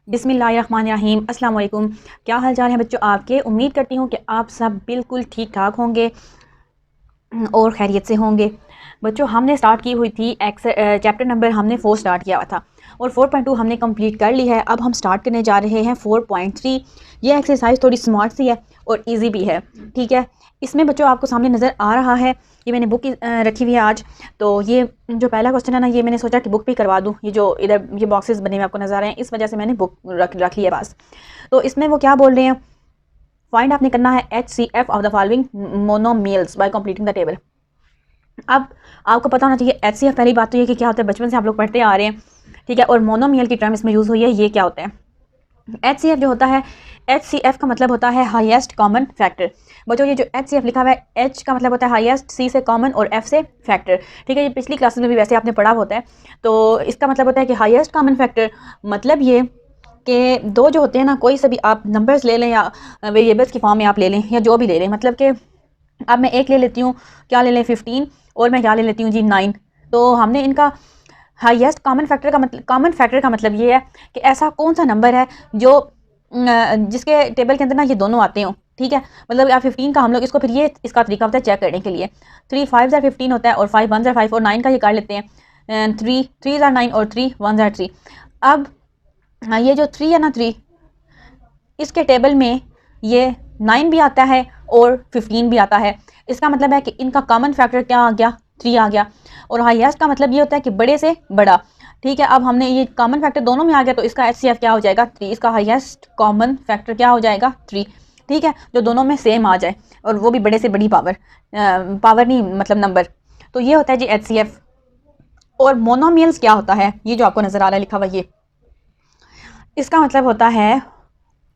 बिस्मिल्लाहिर्रहमानिर्रहीम अस्सलाम वालेकुम। क्या हाल चाल है बच्चों आपके। उम्मीद करती हूँ कि आप सब बिल्कुल ठीक ठाक होंगे और खैरियत से होंगे। बच्चों हमने स्टार्ट की हुई थी चैप्टर नंबर हमने 4 स्टार्ट किया हुआ था और 4.2 हमने कंप्लीट कर ली है। अब हम स्टार्ट करने जा रहे हैं 4.3। ये एक्सरसाइज थोड़ी स्मार्ट सी है और इजी भी है, ठीक है। इसमें बच्चों आपको सामने नज़र आ रहा है, ये मैंने बुक रखी हुई है आज। तो ये जो पहला क्वेश्चन है ना, ये मैंने सोचा कि बुक भी करवा दूँ। ये जो इधर ये बॉक्सेस बने हुए आपको नज़र आ रहे हैं, इस वजह से मैंने बुक रख ली है पास। तो इसमें वो क्या बोल रहे हैं, फाइंड आपने करना है HCF of the following monomials bye completing the table. अब आपको पता होना चाहिए HCF, पहली बात तो ये कि क्या होता है, बचपन से आप लोग पढ़ते आ रहे हैं, ठीक है। और मोनोमियल की टर्म इसमें यूज़ हुई है, ये क्या होता है। HCF जो होता है, HCF का मतलब होता है हाईएस्ट कॉमन फैक्टर। बच्चों ये जो HCF लिखा हुआ है, H का मतलब होता है हाईएस्ट, C से कॉमन और F से फैक्टर, ठीक है। ये पिछली क्लासेस में भी वैसे आपने पढ़ा होता है। तो इसका मतलब होता है कि हाईएस्ट कॉमन फैक्टर मतलब ये कि दो जो होते हैं ना, कोई से भी आप नंबर्स ले लें या वेरिएबल्स की फॉर्म में आप ले लें या जो भी ले लें, मतलब कि अब मैं एक ले लेती हूँ, क्या ले लें 15, और मैं क्या ले लेती हूँ जी 9। तो हमने इनका हाईएस्ट कॉमन फैक्टर का मतलब ये है कि ऐसा कौन सा नंबर है जो जिसके टेबल के अंदर ना ये दोनों आते हों, ठीक है। मतलब आप 15 का हम लोग इसको फिर ये इसका तरीका होता है चेक करने के लिए। 3 5 15 होता है और 5 1 5 और 9 का ये कर लेते हैं 3 3 9 और 3 1 3। अब ये जो 3 है ना, 3 इसके टेबल में ये 9 भी आता है और 15 भी आता है। इसका मतलब है कि इनका कॉमन फैक्टर क्या आ गया, 3 आ गया। और हाईएस्ट का मतलब ये होता है कि बड़े से बड़ा, ठीक है। अब हमने ये कॉमन फैक्टर दोनों में आ गया, तो इसका HCF क्या हो जाएगा 3। इसका हाईएस्ट कॉमन फैक्टर क्या हो जाएगा 3, ठीक है, जो दोनों में सेम आ जाए और वो भी बड़े से बड़ी पावर नहीं मतलब नंबर। तो ये होता है जी HCF। और मोनोमियल्स क्या होता है, ये जो आपको नजर आ रहा है लिखा हुआ, ये इसका मतलब होता है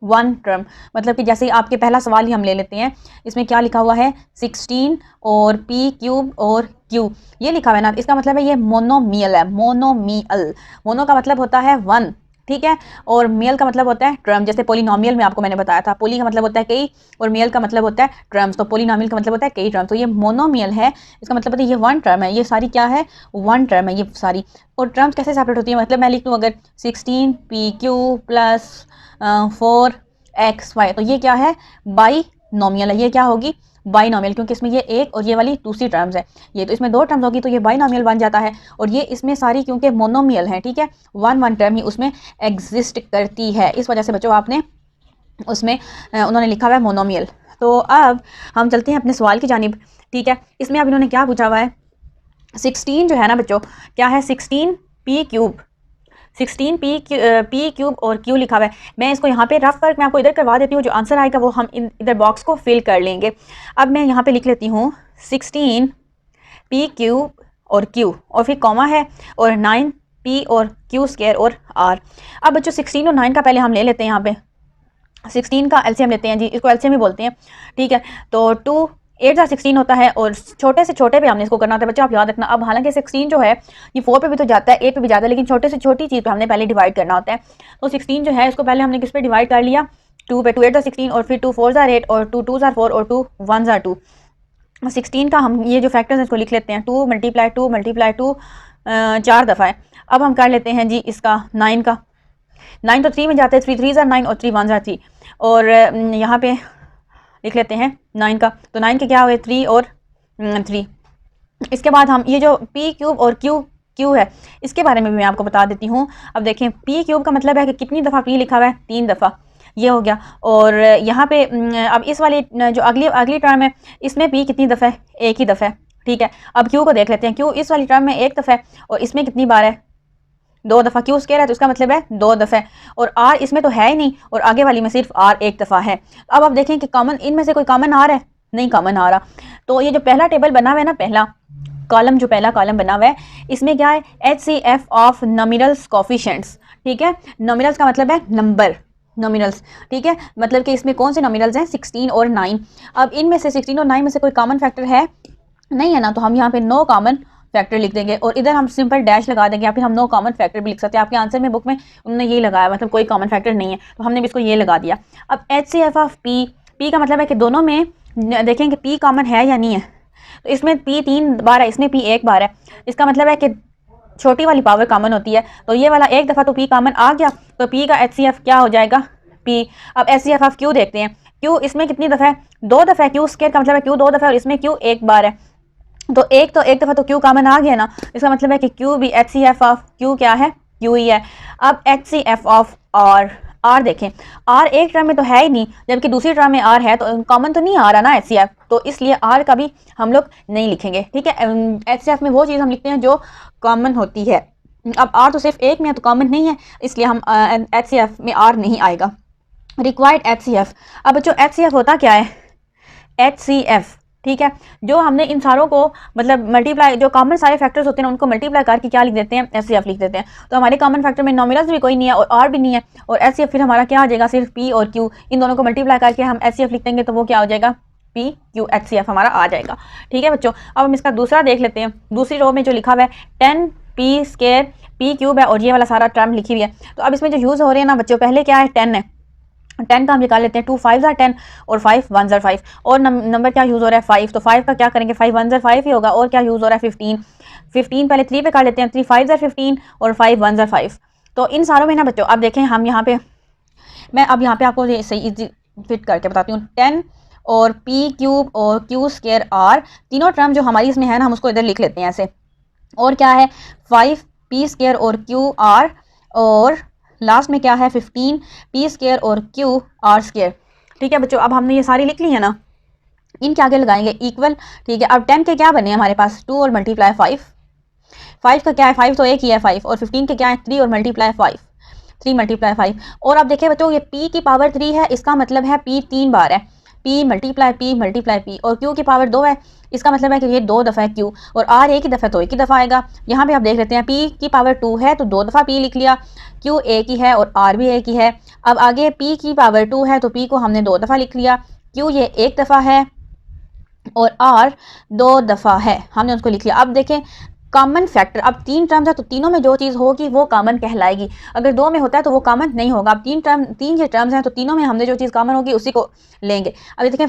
वन टर्म। मतलब कि जैसे आपके पहला सवाल ही हम ले लेते हैं, इसमें क्या लिखा हुआ है 16 और p क्यूब और q, ये लिखा हुआ है ना, इसका मतलब है ये मोनोमियल है। मोनो का मतलब होता है वन, ठीक है, और मियल का मतलब होता है टर्म। जैसे पोलिनोमियल में आपको मैंने बताया था, पोली का मतलब होता है कई और मियल का मतलब होता है टर्म्स, तो पोलिनोमियल का मतलब होता है कई टर्म्स। तो ये मोनोमियल है, इसका मतलब होता है ये वन टर्म है। ये सारी क्या है, वन टर्म है ये सारी। और टर्म्स कैसे सेपरेट होती है, मतलब मैं लिख दूँ अगर 16pq प्लस 4xy, तो ये क्या है, बाई नॉमियल है। ये क्या होगी, बाई नॉमियल, क्योंकि इसमें ये एक और ये वाली दूसरी टर्म्स है, ये तो इसमें दो टर्म्स होगी, तो ये बाई नॉमियल बन जाता है। और ये इसमें सारी क्योंकि मोनोमियल है, ठीक है, वन वन टर्म ही उसमें एग्जिस्ट करती है, इस वजह से बच्चों आपने उसमें उन्होंने लिखा हुआ है मोनोमियल। तो अब हम चलते हैं अपने सवाल की जानिब, ठीक है। इसमें अब इन्होंने क्या पूछा हुआ है, 16 जो है ना बच्चों, क्या है 16p क्यूब, 16p क्यूब और q लिखा हुआ है। मैं इसको यहाँ पे रफ वर्क मैं आपको इधर करवा देती हूँ, जो आंसर आएगा वो हम इधर बॉक्स को फिल कर लेंगे। अब मैं यहाँ पे लिख लेती हूँ 16p क्यूब और q और फिर कॉमा है और 9p और q स्क्वायर और r। अब बच्चों 16 और 9 का पहले हम ले लेते हैं, यहाँ पे 16 का एलसीएम लेते हैं जी, इसको एलसीएम ही बोलते हैं, ठीक है। तो 2 8 16 होता है और छोटे से छोटे पे हमने इसको करना होता है बच्चों, आप याद रखना। अब हालांकि 16 जो है ये 4 पे भी तो जाता है, 8 पे भी जाता है, लेकिन छोटे से छोटी चीज़ पे हमने पहले डिवाइड करना होता है। तो 16 जो है इसको पहले हमने किस पे डिवाइड कर लिया, 2 पे। 2 8 16 और फिर 2 4 8 और 2 2 4 और 2 1 2। 16 का हम ये जो फैक्टर्स हैं इसको लिख लेते हैं, 2 मल्टीप्लाई 2 4 दफ़ा है। अब हम कर लेते हैं जी इसका 9 का, 9 तो 3 में जाते हैं, 3 3 9 और 3 1 3। और यहाँ पे लिख लेते हैं 9 का, तो 9 के क्या हुए 3 और 3। इसके बाद हम ये जो p क्यूब और q है, इसके बारे में भी मैं आपको बता देती हूँ। अब देखें p क्यूब का मतलब है कि कितनी दफ़ा p लिखा हुआ है, 3 दफ़ा, ये हो गया। और यहाँ पे अब इस वाली जो अगली टर्म है, इसमें p कितनी दफ़ा है, एक ही दफ़ा है, ठीक है। अब q को देख लेते हैं, q इस वाली टर्म में एक दफ़ा है और इसमें कितनी बार है, 2 दफ़ा। q स्क्वायर है तो इसका मतलब है 2 दफ़ा, और r इसमें तो है ही नहीं और आगे वाली में सिर्फ r एक दफ़ा है। अब आप देखें कि कॉमन इनमें से कोई कॉमन आ रहा है, नहीं कॉमन आ रहा। तो ये जो पहला टेबल बना हुआ है ना, पहला कॉलम जो पहला कॉलम बना हुआ है, इसमें क्या है HCF ऑफ नॉमिनल्स कोफिशिएंट्स, ठीक है। नॉमिनल्स का मतलब है नंबर, नॉमिनल्स, ठीक है, मतलब कि इसमें कौन से नॉमिनल्स हैं 16 और 9। अब इनमें से 16 और 9 में से कोई कॉमन फैक्टर है, नहीं है ना, तो हम यहाँ पे नो कॉमन फैक्टर लिख देंगे और इधर हम सिंपल डैश लगा देंगे, या फिर हम नो कॉमन फैक्टर भी लिख सकते हैं। आपके आंसर में बुक में उन्होंने ये लगाया, मतलब कोई कॉमन फैक्टर नहीं है, तो हमने भी इसको ये लगा दिया। अब HCF ऑफ p का मतलब है कि दोनों में देखें कि p कॉमन है या नहीं है। तो इसमें p 3 बार है, इसमें p 1 बार है, इसका मतलब है कि छोटी वाली पावर कॉमन होती है, तो ये वाला एक दफ़ा तो p कॉमन आ गया, तो p का HCF क्या हो जाएगा p। अब HCF ऑफ q देखते हैं, q इसमें कितनी दफ़ा है, 2 दफ़ा है, q स्क्वायर का मतलब है q 2 दफ़ा और इसमें q एक बार है, तो एक दफ़ा तो q कॉमन आ गया ना, इसका मतलब है कि q भी HCF ऑफ q क्या है, q ही है। अब HCF ऑफ r देखें, r एक टर्म में तो है ही नहीं, जबकि दूसरी टर्म में r है, तो कॉमन तो नहीं आ रहा ना HCF, तो इसलिए r का भी हम लोग नहीं लिखेंगे, ठीक है। HCF में वो चीज़ हम लिखते हैं जो कॉमन होती है। अब r तो सिर्फ एक में है तो कॉमन नहीं है, इसलिए हम HCF में r नहीं आएगा। रिक्वायर्ड HCF, अब बच्चों HCF होता क्या है, HCF, ठीक है, जो हमने इन सारों को मतलब मल्टीप्लाई, जो कॉमन सारे फैक्टर्स होते हैं उनको मल्टीप्लाई करके क्या लिख देते हैं, HCF लिख देते हैं। तो हमारे कॉमन फैक्टर में नॉमिनल्स भी कोई नहीं है और r भी नहीं है, और HCF फिर हमारा क्या आ जाएगा, सिर्फ p और q, इन दोनों को मल्टीप्लाई करके हम HCF लिख देंगे, तो वो क्या हो जाएगा, p q HCF हमारा आ जाएगा, ठीक है बच्चों। अब हम इसका दूसरा देख लेते हैं, दूसरी रो में जो लिखा हुआ है 10 p स्क्वायर p क्यूब है और ये वाला सारा टर्म लिखी हुई है। तो अब इसमें जो यूज़ हो रहे हैं ना बच्चों, पहले क्या है 10 है, 10 का हम निकाल लेते हैं, 2 5 10 और 5 1 5, और नंबर क्या यूज़ हो रहा है 5, तो 5 का क्या करेंगे, 5 1 5 ही होगा, और क्या यूज़ हो रहा है 15, 15 पहले 3 पे कर लेते हैं, 3 5 15 और 5 1 5। तो इन सारों में ना बच्चों अब देखें हम यहाँ पे, मैं अब यहाँ पे आपको सही इजी फिट करके बताती हूँ, 10 और p क्यूब और q स्क्वायर r, तीनों टर्म जो हमारी इसमें है ना, हम उसको इधर लिख लेते हैं ऐसे, और क्या है 5 p स्क्वायर और q r, और लास्ट में क्या है 15 p स्क्वायर और q r स्क्वायर, ठीक है बच्चों। अब हमने ये सारी लिख ली है ना, इनके आगे लगाएंगे इक्वल, ठीक है। अब 10 के क्या बने हमारे पास, 2 और मल्टीप्लाई 5, 5 का क्या है, 5 तो एक ही है 5, और 15 के क्या है 3 और मल्टीप्लाई 5, 3 मल्टीप्लाई 5। और अब देखिए बच्चों ये p की पावर 3 है, इसका मतलब है p 3 बार है, p मल्टीप्लाई p, और q की पावर 2 है, इसका मतलब है कि ये 2 दफ़ा है q, और r एक ही दफ़ा तो एक ही दफ़ा आएगा। यहाँ पे आप देख लेते हैं p की पावर 2 है तो 2 दफ़ा p लिख लिया, q एक ही है और r भी एक ही है। अब आगे p की पावर 2 है तो p को हमने 2 दफ़ा लिख लिया, q ये एक दफ़ा है और r 2 दफ़ा है, हमने उसको लिख लिया। अब देखें कॉमन फैक्टर, अब 3 टर्म्स है तो तीनों में जो चीज़ होगी वो कॉमन कहलाएगी, अगर 2 में होता है तो वो कॉमन नहीं होगा। अब 3 ये टर्म्स हैं तो तीनों में हमने जो चीज़ कॉमन होगी उसी को लेंगे। अब ये देखें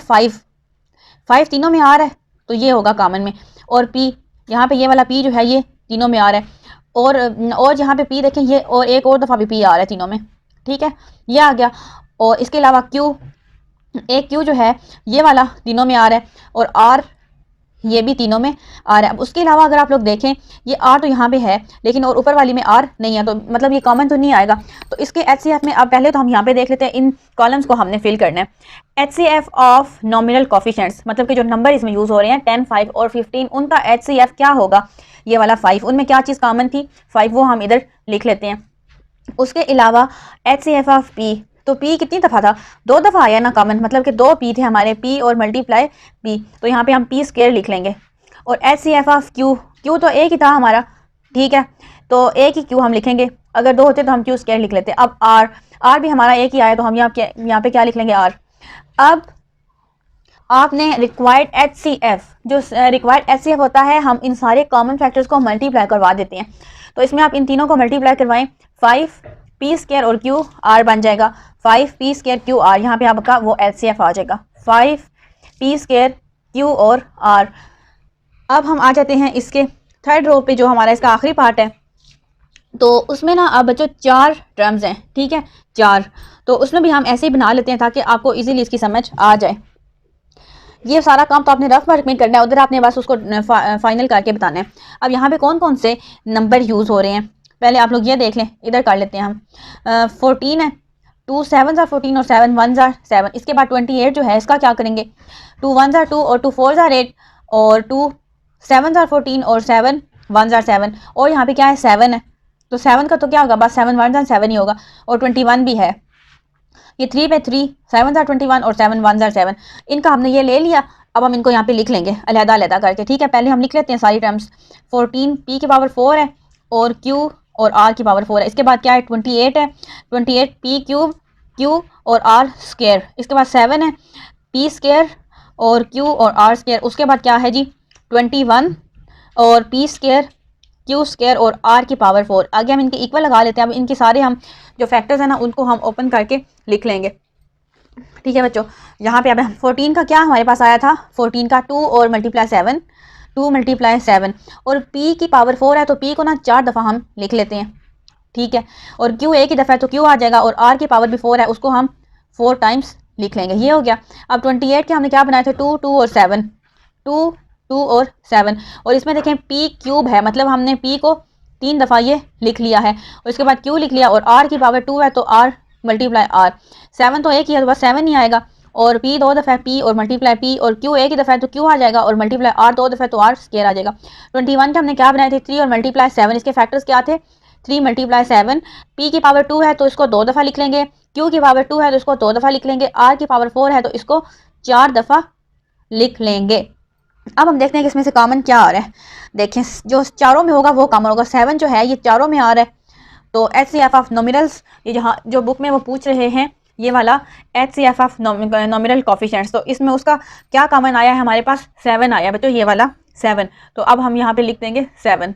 5 तीनों में आ रहा है तो ये होगा कॉमन में, और p यहाँ पे ये वाला p जो है ये तीनों में आ रहा है, और यहाँ पे p देखें ये, और एक और दफ़ा भी p आ रहा है तीनों में, ठीक है, ये आ गया। और इसके अलावा q, एक q जो है ये वाला तीनों में आ रहा है, और r ये भी तीनों में आ रहा है। अब उसके अलावा अगर आप लोग देखें ये r तो यहाँ पे है लेकिन और ऊपर वाली में r नहीं है, तो मतलब ये कॉमन तो नहीं आएगा। तो इसके HCF में अब पहले तो हम यहाँ पे देख लेते हैं, इन कॉलम्स को हमने फिल करना है। HCF ऑफ नॉमिनल कोफिशिएंट्स, मतलब कि जो नंबर इसमें यूज़ हो रहे हैं 10 5 और 15, उनका HCF क्या होगा, ये वाला 5, उनमें क्या चीज़ कॉमन थी 5, वो हम इधर लिख लेते हैं। उसके अलावा HCF ऑफ p, तो p कितनी दफ़ा था, 2 दफ़ा आया ना कॉमन, मतलब कि 2 p थे हमारे, p और मल्टीप्लाई p, तो यहाँ पे हम p स्क्वायर लिख लेंगे। और HCF ऑफ q, q तो एक ही था हमारा, ठीक है, तो एक ही q हम लिखेंगे, अगर 2 होते तो हम q स्क्वायर लिख लेते। अब r भी हमारा एक ही आया तो हम यहाँ पे क्या लिख लेंगे r। अब आपने रिक्वायर्ड HCF, जो रिक्वायर्ड HCF होता है, हम इन सारे कॉमन फैक्टर्स को मल्टीप्लाई करवा देते हैं। तो इसमें आप इन तीनों को मल्टीप्लाई करवाएं, 5 p स्क्वायर और q r बन जाएगा, 5 p स्क्वायर q r, यहाँ पे आपका वो HCF आ जाएगा 5 p स्क्वायर q और r। अब हम आ जाते हैं इसके थर्ड रो पे, जो हमारा इसका आखिरी पार्ट है, तो उसमें ना अब बच्चों 4 टर्म्स हैं, ठीक है 4, तो उसमें भी हम ऐसे ही बना लेते हैं ताकि आपको इजीली इसकी समझ आ जाए। ये सारा काम तो आपने रफ वर्क में करना है, उधर आपने बस उसको फाइनल करके बताना है। अब यहाँ पे कौन कौन से नंबर यूज़ हो रहे हैं पहले आप लोग ये देख लें, इधर कर लेते हैं हम। 14 है, 2 7 14 और 7 1 7, इसके बाद 28 जो है इसका क्या करेंगे, 2 1 2 और 2 4 8, और 2 7 14 और 7 1 7, और यहाँ पे क्या है 7 है, तो 7 का तो क्या होगा, बस 7 1 7 ही होगा, और 21 भी है, ये 3 पे 3, 7 21 और 7 1 7, इनका हमने ये ले लिया। अब हम इनको यहाँ पे लिख लेंगे अलहदा अलहदा करके, ठीक है। पहले हम लिख लेते हैं सारी टर्म्स, 14 p की पावर 4 है और q और r की पावर 4 है, इसके बाद क्या है 28 है, 28 p क्यूब q और r स्क्वायर, इसके बाद 7 है p स्क्वायर और q और r स्क्वायर, उसके बाद क्या है जी 21 और p स्क्वायर q स्क्वायर और r की पावर 4। आगे हम इनके इक्वल लगा लेते हैं। अब इनके सारे हम जो फैक्टर्स हैं ना उनको हम ओपन करके लिख लेंगे, ठीक है बच्चों। यहाँ पे अब 14 का क्या हमारे पास आया था, 14 का 2 और मल्टीप्लाई 7, 2 मल्टीप्लाई 7 और p की पावर 4 है तो p को ना 4 दफ़ा हम लिख लेते हैं, ठीक है। और q एक ही दफ़ा है तो q आ जाएगा और r की पावर भी 4 है, उसको हम 4 टाइम्स लिख लेंगे। ये हो गया। अब 28 के हमने क्या बनाए थे, 2 2 और 7, 2 2 और 7 और इसमें देखें p क्यूब है, मतलब हमने p को 3 दफ़ा ये लिख लिया है और इसके बाद q लिख लिया और r की पावर 2 है तो r मल्टीप्लाई r, 7 तो एक ही है तो बस 7 ही आएगा और p 2 दफ़ा है p और मल्टीप्लाई p और q एक ही दफ़ा है तो q आ जाएगा और मल्टीप्लाई r 2 दफ़ा है तो r स्क्वायर आ जाएगा। 21 के हमने क्या बनाए थे, 3 और मल्टीप्लाई 7, इसके फैक्टर्स क्या थे, 3 मल्टीप्लाई 7, p की पावर 2 है तो इसको 2 दफ़ा लिख लेंगे, q की पावर 2 है तो इसको 2 दफ़ा लिख लेंगे, r की पावर 4 है तो इसको 4 दफ़ा लिख लेंगे। अब हम देखते हैं कि इसमें से कॉमन क्या आ रहा है। देखें जो चारों में होगा वो कॉमन होगा, 7 जो है ये चारों में आ रहा है तो HCF ऑफ नॉमिनल्स, ये जहाँ जो बुक में वो पूछ रहे हैं ये वाला HCF ऑफ नॉमिनल कोफिशिएंट्स, तो इसमें उसका क्या कॉमन आया है, हमारे पास 7 आया बच्चों, ये वाला 7। तो अब हम यहाँ पे लिख देंगे 7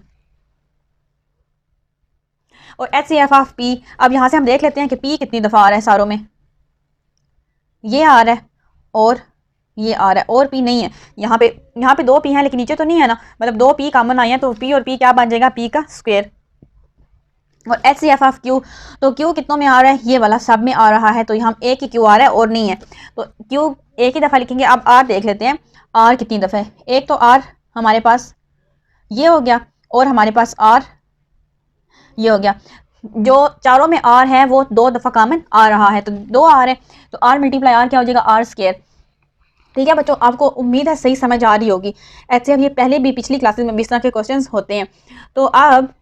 और HCF ऑफ P। अब यहाँ से हम देख लेते हैं कि P कितनी दफ़ा आ रहा है सारों में, ये आ रहा है और ये आ रहा है और P नहीं है, यहाँ पे 2 P हैं लेकिन नीचे तो नहीं है ना, मतलब 2 P कॉमन आए हैं तो P और P क्या बन जाएगा, P का स्क्वायर। और HCF ऑफ Q, तो Q कितनों में आ रहा है, ये वाला सब में आ रहा है तो हम एक ही Q आ रहा है और नहीं है तो Q एक ही दफ़ा लिखेंगे। अब R देख लेते हैं R कितनी दफ़ा है, एक तो R हमारे पास ये हो गया और हमारे पास R ये हो गया, जो चारों में R है वो 2 दफ़ा कॉमन आ रहा है तो 2 R है तो R मल्टीप्लाई R क्या हो जाएगा, R स्क्वायर। ठीक है बच्चों, आपको उम्मीद है सही समझ आ रही होगी। HCF ये पहले भी पिछली क्लासेस में भी इस तरह के क्वेश्चंस होते हैं। तो अब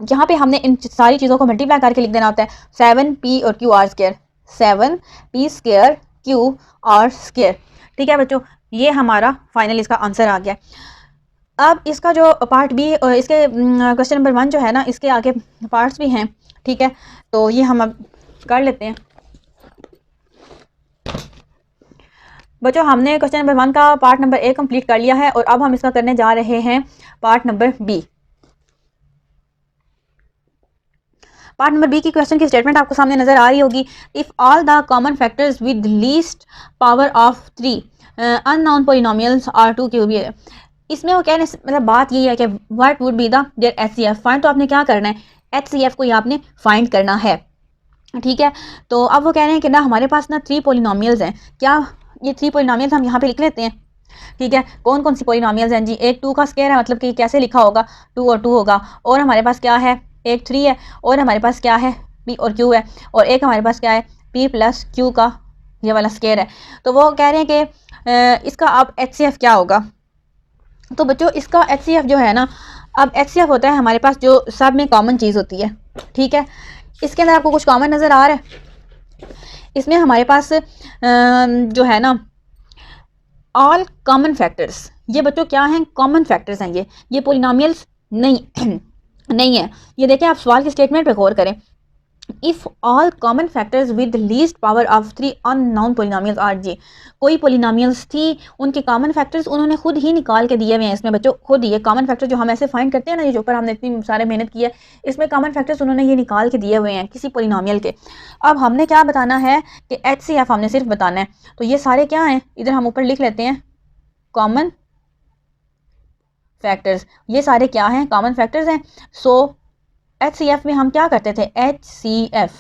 यहाँ पे हमने इन सारी चीज़ों को मल्टीप्लाई करके लिख देना होता है, 7p और q r square, 7p square q r square. ठीक है बच्चों, ये हमारा फाइनल इसका आंसर आ गया। अब इसका जो पार्ट बी, इसके क्वेश्चन नंबर 1 जो है ना, इसके आगे पार्ट्स भी हैं, ठीक है, तो ये हम अब कर लेते हैं। बच्चों हमने क्वेश्चन नंबर 1 का पार्ट नंबर ए कंप्लीट कर लिया है और अब हम इसका करने जा रहे हैं part number B. Part number B की क्वेश्चन की स्टेटमेंट आपको सामने नजर आ रही होगी। If all the common factors with least power of 3 unknown polynomials are 2 cubic, इसमें वो कहने मतलब बात यही है कि what would be the their HCF find, तो आपने क्या करना है, HCF को आपने फाइंड करना है। ठीक है, तो अब वो कह रहे हैं कि ना हमारे पास ना 3 पॉलिनोमियल्स हैं, क्या ये 3 पॉलिनोमियल्स हम यहाँ पे लिख लेते हैं। ठीक है, कौन कौन सी पॉलिनोमियल्स हैं जी, एक 2 का स्क्वायर है, मतलब कि कैसे लिखा होगा, 2 और 2 होगा, और हमारे पास क्या है, एक 3 है, और हमारे पास क्या है, p और q है, और एक हमारे पास क्या है, p प्लस q का ये वाला स्क्वायर है। तो वो कह रहे हैं कि इसका अब HCF क्या होगा। तो बच्चों इसका HCF जो है ना, अब HCF होता है हमारे पास जो सब में कॉमन चीज़ होती है। ठीक है, इसके अंदर आपको कुछ कॉमन नज़र आ रहा है, इसमें हमारे पास जो है ना ऑल कॉमन फैक्टर्स, ये बच्चों क्या हैं, कॉमन फैक्टर्स हैं, ये पॉलिनोमियल्स नहीं नहीं है। ये देखें, आप सवाल के स्टेटमेंट पे गौर करें, if all common factors with least power of 3 unknown polynomials R G, कोई पॉलिनोमियल्स थी उनके कॉमन फैक्टर्स उन्होंने खुद ही निकाल के दिए हुए हैं इसमें बच्चों, खुद ही ये कॉमन फैक्टर जो हम ऐसे फाइंड करते हैं ना, ये जो ऊपर हमने इतनी सारे मेहनत की है, इसमें कॉमन फैक्टर्स उन्होंने ये निकाल के दिए हुए हैं किसी पॉलिनोमियल के। अब हमने क्या बताना है कि HCF हमने सिर्फ बताना है, तो ये सारे क्या हैं, इधर हम ऊपर लिख लेते हैं कॉमन फैक्टर्स, ये सारे क्या हैं, कॉमन फैक्टर्स हैं। सो HCF में हम क्या करते थे, HCF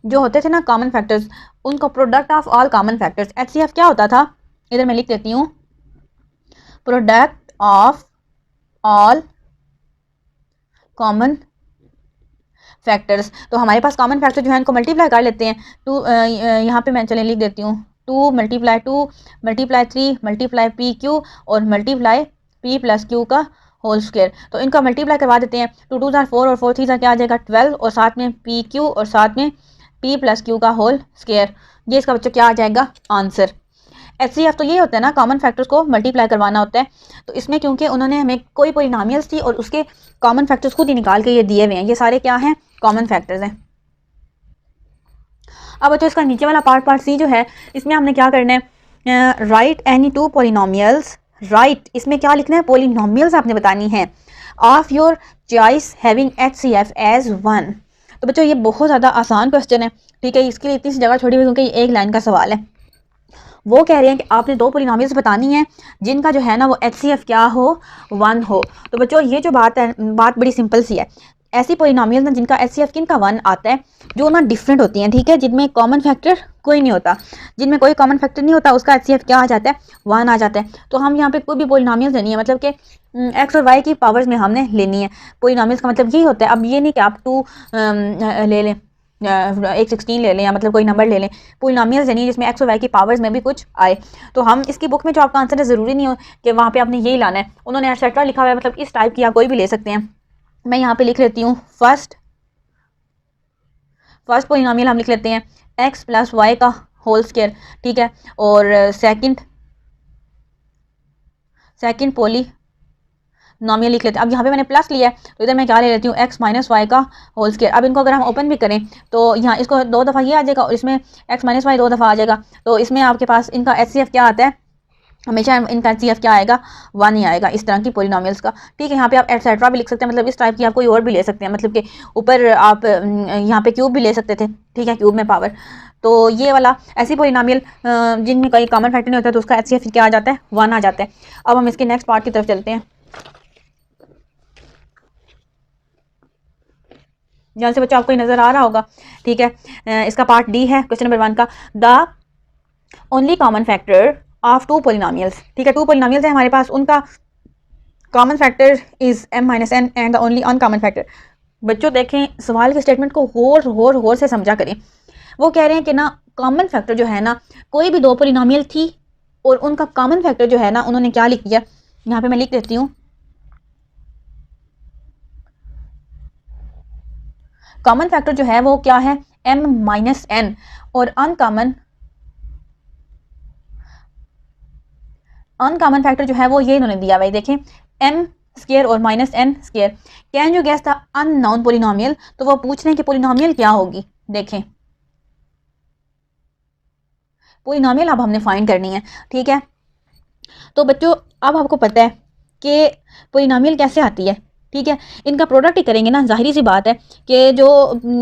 जो होते थे ना कॉमन फैक्टर्स, उनका product of all common factors, HCF क्या होता था, इधर मैं लिख देती हूँ, product of all common factors. तो हमारे पास कॉमन फैक्टर जो है इनको मल्टीप्लाई कर लेते हैं, 2 यहाँ पे मैं चले लिख देती हूँ, 2 मल्टीप्लाई 2 मल्टीप्लाई 3 मल्टीप्लाई PQ और मल्टीप्लाई P प्लस Q का होल स्क्वायर। तो इनका मल्टीप्लाई करवा देते हैं, 2 2 4 और 4 3 क्या आ जाएगा 12 और साथ में PQ और साथ में P प्लस Q का होल स्क्वायर। ये इसका बच्चों क्या आ जाएगा आंसर। HCF तो ये होता है ना, कॉमन फैक्टर्स को मल्टीप्लाई करवाना होता है। तो इसमें क्योंकि उन्होंने हमें कोई पॉलिनोमियल्स थी और उसके कॉमन फैक्टर्स खुद ही निकाल के ये दिए हुए हैं, ये सारे क्या हैं, कॉमन फैक्टर्स हैं। अब बच्चों इसका नीचे वाला पार्ट C जो है, इसमें हमने क्या करना है, राइट एनी 2 पॉलिनोमियल्स, राइट इसमें क्या लिखना है, पॉलिनोमियल्स आपने बतानी है of your choice having HCF as 1। तो बच्चों ये बहुत ज़्यादा आसान क्वेश्चन है, ठीक है, इसके लिए इतनी सी जगह छोड़ी हुई क्योंकि ये एक लाइन का सवाल है। वो कह रहे हैं कि आपने दो पोलिनोमियल्स बतानी है जिनका जो है ना वो HCF क्या हो, 1 हो। तो बच्चों ये जो बात है, बात बड़ी सिंपल सी है। ऐसी पोलिनोमियल ना जिनका HCF किनका 1 आता है, जो ना डिफरेंट होती हैं, ठीक है, जिनमें कॉमन फैक्टर कोई नहीं होता, जिनमें कोई कॉमन फैक्टर नहीं होता, उसका HCF क्या आ जाता है, 1 आ जाता है। तो हम यहाँ पे कोई भी पोलिनोमियल लेनी है, मतलब कि एक्स और वाई की पावर्स में हमने लेनी है। पोलिनोमियल्स का मतलब यही होता है। अब ये नहीं कि आप 2 ले लें, 116 ले लें, या मतलब कोई नंबर ले लें। पोलिनोमियल्स यानी जिसमें एक्स और वाई की पावर्स में भी कुछ आए। तो हम इसकी बुक में जो आपका आंसर है, ज़रूरी नहीं हो कि वहाँ पे आपने यही लाना है। उन्होंने एटसेट्रा लिखा हुआ है, मतलब इस टाइप की आप कोई भी ले सकते हैं। मैं यहाँ पे लिख लेती हूँ फर्स्ट पोलिनोमियल हम लिख लेते हैं x प्लस वाई का होल स्क्वायर, ठीक है। और सेकंड पोलिनोमियल लिख लेते हैं। अब यहाँ पे मैंने प्लस लिया है, तो इधर मैं क्या ले लेती हूँ, x माइनस वाई का होल स्क्वायर। अब इनको अगर हम ओपन भी करें तो यहाँ इसको 2 दफ़ा ये आ जाएगा, और इसमें x माइनस वाई 2 दफ़ा आ जाएगा। तो इसमें आपके पास इनका HCF क्या आता है, हमेशा इनका HCF क्या आएगा, 1 ही आएगा, इस तरह की पोलिनोमियल्स का, ठीक है। यहाँ पे आप एटसेट्रा भी लिख सकते हैं, मतलब इस टाइप की आप कोई और भी ले सकते हैं, मतलब कि ऊपर आप यहाँ पे क्यूब भी ले सकते थे, ठीक है, क्यूब में पावर। तो ये वाला ऐसी पोलिनोमियल जिनमें कोई कॉमन फैक्टर नहीं होता, तो उसका HCF क्या आ जाता है, 1 आ जाता है। अब हम इसके नेक्स्ट पार्ट की तरफ चलते हैं, जहाँ से बच्चा आपको नज़र आ रहा होगा, ठीक है। इसका पार्ट डी है क्वेश्चन नंबर 1 का। The only common factor of 2 polynomials, ठीक है, 2 पोलिनोमियल्स है हमारे पास, उनका common factor is m minus n and the only uncommon factor. बच्चों देखें, सवाल के स्टेटमेंट को गौर से समझा करें। वो कह रहे हैं कि ना कॉमन फैक्टर जो है ना, कोई भी 2 पोलिनोमियल थी और उनका कॉमन फैक्टर जो है ना, उन्होंने क्या लिख दिया, यहाँ पे मैं लिख देती हूँ, कॉमन फैक्टर जो है वो क्या है, m माइनस n, और अनकॉमन फैक्टर जो है वो ये इन्होंने दिया हुआ है, देखें, m स्क्वायर और minus n square. Can you guess the unknown polynomial, तो वो पूछ रहे हैं कि पोलिनोमियल क्या होगी। देखें, पोलिनोमियल अब हमने फाइंड करनी है, ठीक है। तो बच्चों अब आपको पता है कि पोलिनोमियल कैसे आती है, ठीक है। इनका प्रोडक्ट ही करेंगे ना, जाहिर सी बात है कि जो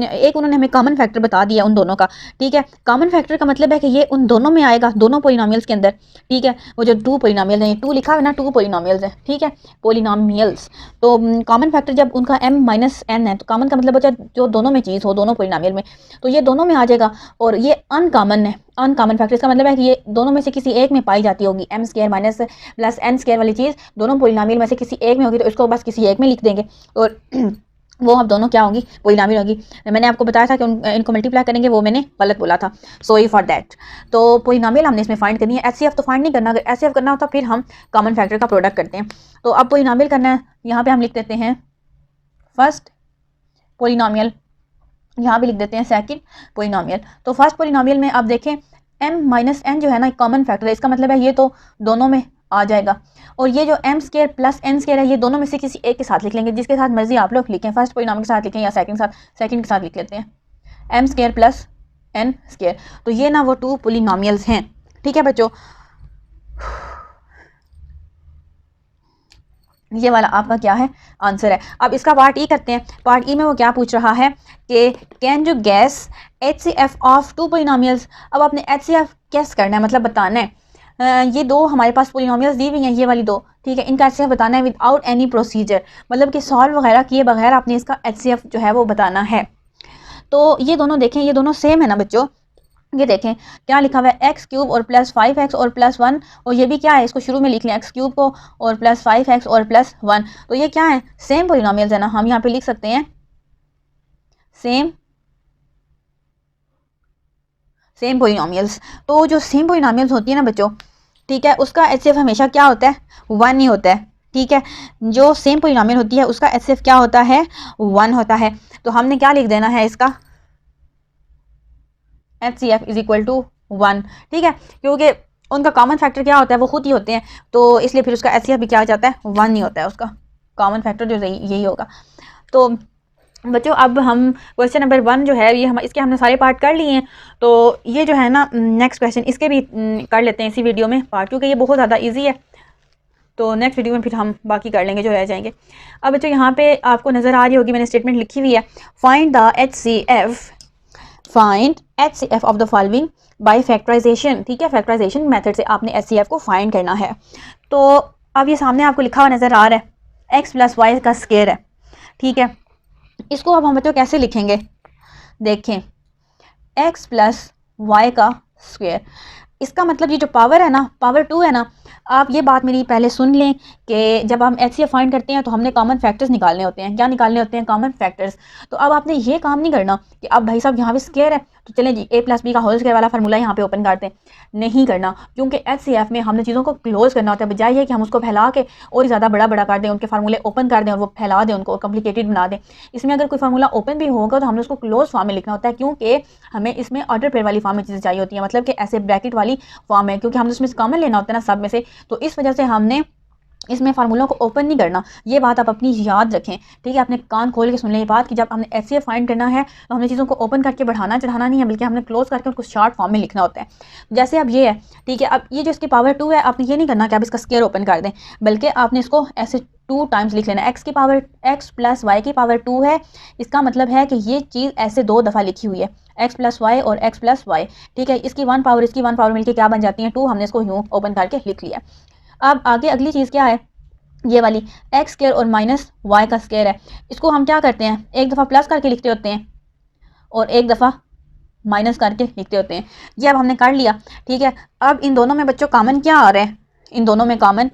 एक उन्होंने हमें कॉमन फैक्टर बता दिया उन दोनों का, ठीक है। कॉमन फैक्टर का मतलब है कि ये उन दोनों में आएगा, दोनों पोलिनोमियल्स के अंदर, ठीक है। वो जो 2 पोलिनोमियल्स हैं, 2 लिखा है ना, 2 पोलिनोमियल्स हैं, ठीक है, पोलिनोमियल्स। तो कॉमन फैक्टर जब उनका m माइनस n है, तो कॉमन का मतलब बचा जो दोनों में चीज़ हो, दोनों पोलिनोमियल में, तो ये दोनों में आ जाएगा। और ये अनकॉमन है, अनकॉमन फैक्टर, इसका मतलब है कि ये दोनों में से किसी एक में पाई जाती होगी। m square minus plus n square वाली चीज़ दोनों पोलिनोमियल में से किसी एक में होगी, तो इसको बस किसी एक में लिख देंगे, और वो हम दोनों क्या होंगी, पोलिनोमियल होगी। मैंने आपको बताया था कि इनको मल्टीप्लाई करेंगे, वो मैंने गलत बोला था, सॉरी फॉर दैट। तो पोलिनोमियल हमने इसमें फाइंड करनी है, HCF तो फाइंड नहीं करना। अगर HCF करना होता फिर हम कॉमन फैक्टर का प्रोडक्ट करते हैं। तो अब पोलिनोमियल करना है, यहाँ पे हम लिख देते हैं फर्स्ट पोलिनोमियल, यहाँ पे लिख देते हैं सेकंड पोलिनोमियल। तो फर्स्ट पोलिनोमियल में आप देखें m माइनस n जो है ना कॉमन फैक्टर है, इसका मतलब है ये तो दोनों में आ जाएगा। और ये जो m square plus n square है, ये दोनों में से किसी एक के साथ लिख लेंगे, जिसके साथ मर्जी आप लोग लिखें, फर्स्ट पोलिनोमियल के साथ लिखें या सेकंड के साथ लिख लेते हैं, m square plus n square. तो ये ना वो 2 पोलिनोमियल्स हैं, ठीक है बच्चों। ये वाला आपका क्या है, आंसर है। अब इसका पार्ट ई करते हैं। पार्ट ई में वो क्या पूछ रहा है कि can you gas HCF of 2 polynomials. अब आपने HCF गैस करना है, मतलब बताना है। ये 2 हमारे पास पोलिनोमियल्स दी हुई हैं, ये वाली 2, ठीक है, इनका HCF बताना है विदाउट एनी प्रोसीजर, मतलब कि सॉल्व वगैरह किए बगैर आपने इसका HCF जो है वो बताना है। तो ये दोनों देखें, ये दोनों सेम है ना बच्चों, ये देखें क्या लिखा हुआ है, एक्स क्यूब और प्लस 5x और प्लस 1, और ये भी क्या है, इसको शुरू में लिख लें एक्स क्यूब को और प्लस 5x और प्लस 1। तो ये क्या है, सेम पोलिनोमियल्स है ना, हम यहाँ पे लिख सकते हैं सेम पोलिनोमियल्स। तो जो सेम पोलिनोमियल्स होती है ना बच्चों, ठीक है, उसका HCF हमेशा क्या होता है, 1 ही होता है, ठीक है। जो सेम पोलिनोमियल होती है उसका HCF क्या होता है, 1 होता है। तो हमने क्या लिख देना है, इसका HCF इज इक्वल टू 1, ठीक है, क्योंकि उनका कॉमन फैक्टर क्या होता है, वो खुद ही होते हैं, तो इसलिए फिर उसका HCF भी क्या हो जाता है, 1 ही होता है, उसका कॉमन फैक्टर जो यही होगा। तो बच्चों अब हम क्वेश्चन नंबर 1 जो है, ये हम इसके हमने सारे पार्ट कर लिए हैं। तो ये जो है ना नेक्स्ट क्वेश्चन, इसके भी कर लेते हैं इसी वीडियो में पार्ट, क्योंकि ये बहुत ज़्यादा ईजी है। तो नेक्स्ट वीडियो में फिर हम बाकी कर लेंगे जो रह जाएंगे। अब बच्चों यहाँ पे आपको नज़र आ रही होगी, मैंने स्टेटमेंट लिखी हुई है, find the HCF of the following by factorisation, ठीक है, फैक्टराइजेशन मेथड से आपने HCF को फाइंड करना है। तो अब ये सामने आपको लिखा हुआ नज़र आ रहा है, x प्लस वाई का स्क्वायर है, ठीक है। इसको अब हम बच्चों कैसे लिखेंगे, देखें, x प्लस वाई का स्क्वायर, इसका मतलब ये जो पावर है ना, पावर 2 है ना, आप ये बात मेरी पहले सुन लें कि जब हम HCF फाइंड करते हैं तो हमने कॉमन फैक्टर्स निकालने होते हैं। क्या निकालने होते हैं? Common factors. तो अब आपने ये काम नहीं करना कि अब भाई साहब यहाँ पे स्क्वायर है तो चलें जी a प्लस बी का होल स्क्वायर वाला फार्मूला यहाँ पे ओपन करते हैं, नहीं करना, क्योंकि HCF में हमने चीज़ों को क्लोज करना होता है, बजाय ये कि हम उसको फैला के और ज़्यादा बड़ा बड़ा कर दें, उनके फार्मूले ओपन कर दें और वो फैला दें उनको, कॉम्प्लिकेटेड बना दें। इसमें अगर कोई फार्मूला ओपन भी होगा तो हमने उसको क्लोज फॉर्म में लिखना होता है, क्योंकि हमें इसमें ऑर्डर पेयर वाली फॉर्म में चीज़ें चाहिए होती हैं, मतलब कि ऐसे ब्रैकेट वाली फॉर्म है, क्योंकि हमने उसमें कॉमन लेना होता है ना सब में से, तो इस वजह से हमने इसमें फार्मूलों को ओपन नहीं करना। ये बात आप अपनी याद रखें, ठीक है, आपने कान खोल के सुन लें ये बात कि जब हमने HCF फाइंड करना है तो हमने चीज़ों को ओपन करके बढ़ाना चढ़ाना नहीं है, बल्कि हमने क्लोज करके उनको शॉर्ट फॉर्म में लिखना होता है। जैसे अब ये है, ठीक है, अब ये जो इसकी पावर 2 है, आपने ये नहीं करना कि आप इसका स्क्वायर ओपन कर दें, बल्कि आपने इसको ऐसे 2 टाइम्स लिख लेना। x की पावर x प्लस वाई की पावर 2 है, इसका मतलब है कि ये चीज़ ऐसे 2 दफ़ा लिखी हुई है, x प्लस वाई और x प्लस वाई, ठीक है, इसकी 1 पावर इसकी 1 पावर मिलकर क्या बन जाती है? 2। हमने इसको यूँ ओपन करके लिख लिया। अब आगे अगली चीज़ क्या है, ये वाली एक्स स्क्वायर और माइनस वाई का स्क्वायर है, इसको हम क्या करते हैं, एक दफ़ा प्लस करके लिखते होते हैं और एक दफ़ा माइनस करके लिखते होते हैं। ये अब हमने कर लिया, ठीक है। अब इन दोनों में बच्चों कॉमन क्या आ रहा है, इन दोनों में कॉमन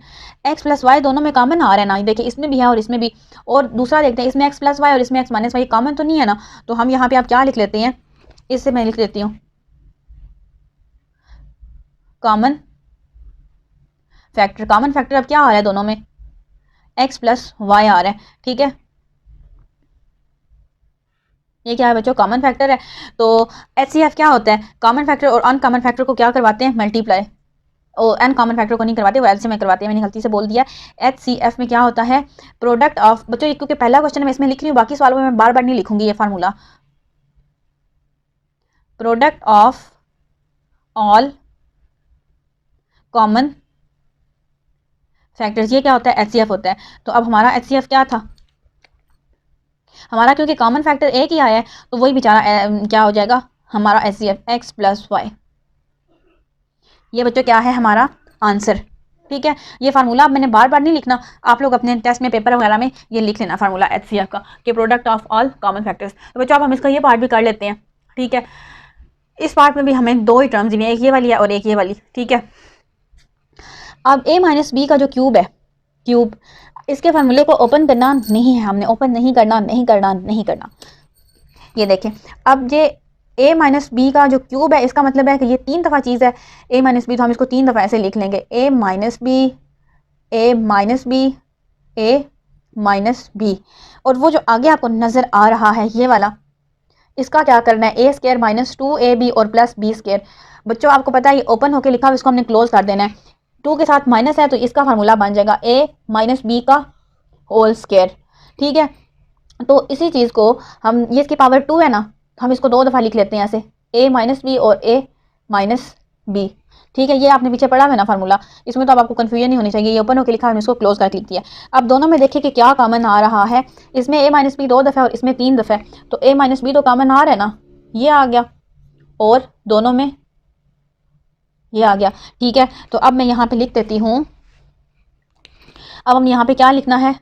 x प्लस वाई दोनों में कॉमन आ रहा है ना, देखिए इसमें भी है और इसमें भी। और दूसरा देखते हैं, इसमें x प्लस वाई और इसमें x माइनस वाई कॉमन तो नहीं है ना, तो हम यहाँ पे आप क्या लिख लेते हैं, इससे मैं लिख देती हूँ कॉमन फैक्टर। कॉमन फैक्टर अब क्या आ रहा है दोनों में, x प्लस वाई आ रहा है, ठीक है, ये क्या है बच्चों, कॉमन फैक्टर है। तो HCF क्या होता है, कॉमन फैक्टर और अनकॉमन फैक्टर को क्या करवाते हैं, मल्टीप्लाई, और अनकॉमन फैक्टर को नहीं करवाते, वो एलसीएम में करवाते हैं, मैंने गलती से बोल दिया। HCF में क्या होता है, प्रोडक्ट ऑफ, बच्चों क्योंकि पहला क्वेश्चन मैं इसमें लिख रही हूँ, बाकी सवालों में मैं बार बार नहीं लिखूंगी ये formula, product of all common factors, ये क्या होता है, HCF होता है। तो अब हमारा HCF क्या था, हमारा क्योंकि कॉमन फैक्टर एक ही आया है तो वही बेचारा क्या हो जाएगा हमारा HCF x प्लस वाई। ये बच्चों क्या है हमारा आंसर, ठीक है। ये फार्मूला अब मैंने बार बार नहीं लिखना, आप लोग अपने टेस्ट में पेपर वगैरह में ये लिख लेना फार्मूला HCF का कि product of all common factors. तो बच्चों अब हम इसका ये पार्ट भी कर लेते हैं, ठीक है। इस पार्ट में भी हमें 2 ही टर्म्स दी हैं, एक ये वाली है और एक ये वाली, ठीक है। अब a माइनस बी का जो क्यूब है, क्यूब, इसके फार्मूले को ओपन करना नहीं है, हमने ओपन नहीं करना, नहीं करना, नहीं करना। ये देखें, अब ये a माइनस बी का जो क्यूब है, इसका मतलब है कि ये 3 दफ़ा चीज़ है, a माइनस बी, तो हम इसको 3 दफ़ा ऐसे लिख लेंगे, a minus B, a minus B, a minus B. और वो जो आगे आपको नज़र आ रहा है ये वाला, इसका क्या करना है, a स्क्वायर माइनस 2ab और प्लस b स्क्वायर। बच्चों आपको पता है ये ओपन होकर लिखा हुआ, इसको हमने क्लोज कर देना है, 2 के साथ माइनस है तो इसका फार्मूला बन जाएगा a माइनस बी का होल स्क्वायर, ठीक है। तो इसी चीज़ को हम, ये इसकी पावर 2 है ना, हम इसको 2 दफ़ा लिख लेते हैं ऐसे, a माइनस बी और a माइनस बी, ठीक है। ये आपने पीछे पढ़ा है ना फार्मूला, इसमें तो अब आपको कन्फ्यूजन नहीं होनी चाहिए, ये ओपन होकर लिखा है, इसको क्लोज करके लिख दिया। अब दोनों में देखिए कि क्या कॉमन आ रहा है, इसमें a माइनस बी 2 दफ़ा और इसमें 3 दफ़ा, तो a माइनस बी तो कॉमन आ रहा है ना, ये आ गया, और दोनों में ये आ गया, ठीक है। तो अब मैं यहाँ पे लिख देती हूँ, अब हम यहाँ पे क्या लिखना है,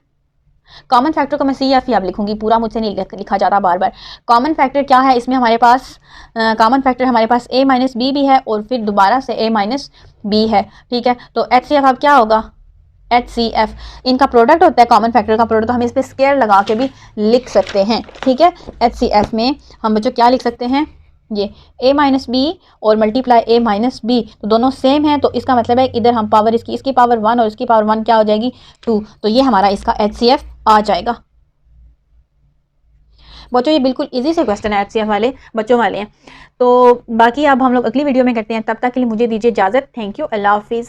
कॉमन फैक्टर को मैं CF ही अब लिखूंगी, पूरा मुझसे नहीं लिखा जाता बार बार। कॉमन फैक्टर क्या है, इसमें हमारे पास कॉमन फैक्टर हमारे पास a माइनस बी भी है और फिर दोबारा से a माइनस बी है, ठीक है। तो HCF अब क्या होगा, HCF इनका प्रोडक्ट होता है, कॉमन फैक्टर का प्रोडक्ट, तो हम इस पर स्क्वायर लगा के भी लिख सकते हैं, ठीक है। HCF में हम बच्चों क्या लिख सकते हैं, ये a माइनस बी और मल्टीप्लाई a माइनस बी, तो दोनों सेम है, तो इसका मतलब है इधर हम पावर इसकी पावर 1 और इसकी पावर 1 क्या हो जाएगी 2, तो ये हमारा इसका HCF आ जाएगा। बच्चों ये बिल्कुल इजी से क्वेश्चन है, HCF वाले बच्चों वाले हैं। तो बाकी अब हम लोग अगली वीडियो में करते हैं, तब तक के लिए मुझे दीजिए इजाज़त। थैंक यू, अल्लाह हाफिज़।